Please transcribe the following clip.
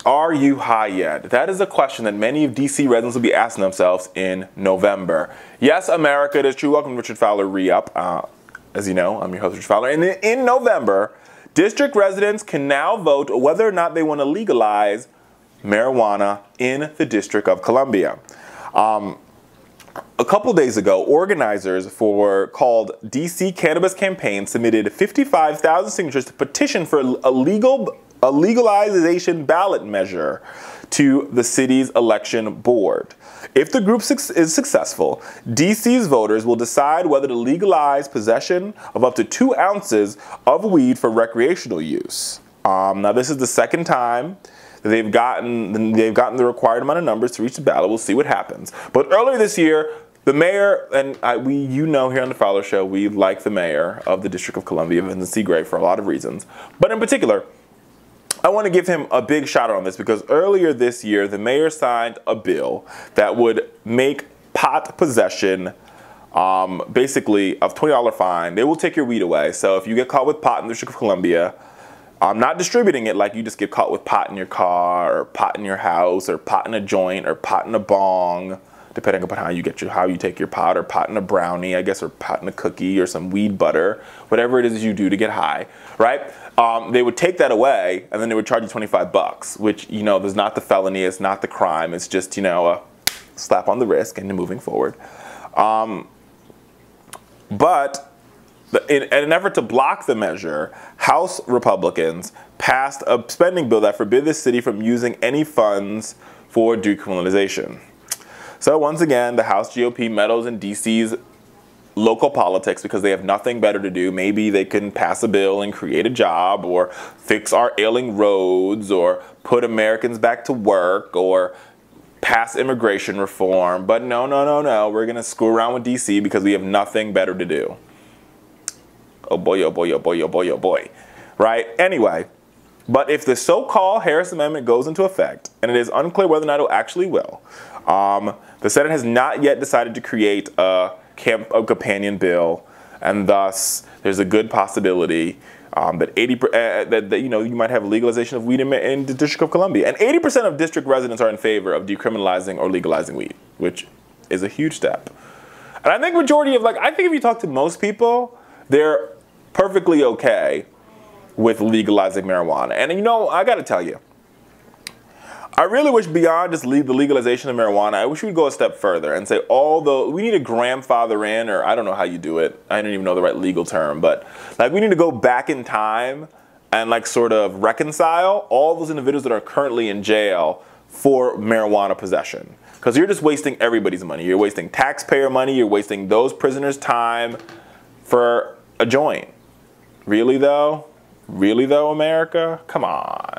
Are you high yet? That is a question that many of DC residents will be asking themselves in November. Yes, America, it is true. Welcome to Richard Fowler Re-Up. As you know, I'm your host, Richard Fowler. And in November, district residents can now vote whether or not they want to legalize marijuana in the District of Columbia. A couple days ago, organizers called DC Cannabis Campaign submitted 55,000 signatures to petition for a legalization ballot measure to the city's election board. If the group is successful, DC's voters will decide whether to legalize possession of up to 2 ounces of weed for recreational use. Now, this is the second time that they've gotten the required amount of numbers to reach the ballot. We'll see what happens. But earlier this year, the mayor, and you know here on the Fowler Show, we like the mayor of the District of Columbia, Vincent Gray, for a lot of reasons. But in particular, I want to give him a big shout out on this because earlier this year, the mayor signed a bill that would make pot possession basically a $20 fine. They will take your weed away. So if you get caught with pot in the District of Columbia, not distributing it like you just get caught with pot in your car or pot in your house or pot in a joint or pot in a bong, depending upon how you take your pot, or pot in a brownie, I guess, or pot in a cookie or some weed butter, whatever it is you do to get high, right? They would take that away and then they would charge you $25, which, you know, there's not the felony, it's not the crime, it's just, you know, a slap on the wrist and moving forward. But in an effort to block the measure, House Republicans passed a spending bill that forbid the city from using any funds for decriminalization. So once again, the House GOP meddles in DC's local politics because they have nothing better to do. Maybe they can pass a bill and create a job, or fix our ailing roads, or put Americans back to work, or pass immigration reform. But no, we're going to screw around with DC because we have nothing better to do. Oh boy, oh boy, oh boy, oh boy, oh boy. Right? Anyway, but if the so-called Harris Amendment goes into effect, and it is unclear whether or not it actually will, the Senate has not yet decided to create a companion bill, and thus there's a good possibility that you might have legalization of weed in the District of Columbia. And 80% of district residents are in favor of decriminalizing or legalizing weed, which is a huge step. And I think I think if you talk to most people, they're perfectly okay with legalizing marijuana. And you know, I got to tell you, I really wish beyond just the legalization of marijuana, I wish we'd go a step further and say we need to grandfather in, or I don't know how you do it. I don't even know the right legal term, but like we need to go back in time and like sort of reconcile all those individuals that are currently in jail for marijuana possession. Because you're just wasting everybody's money. You're wasting taxpayer money. You're wasting those prisoners' time for a joint. Really though? Really though, America? Come on.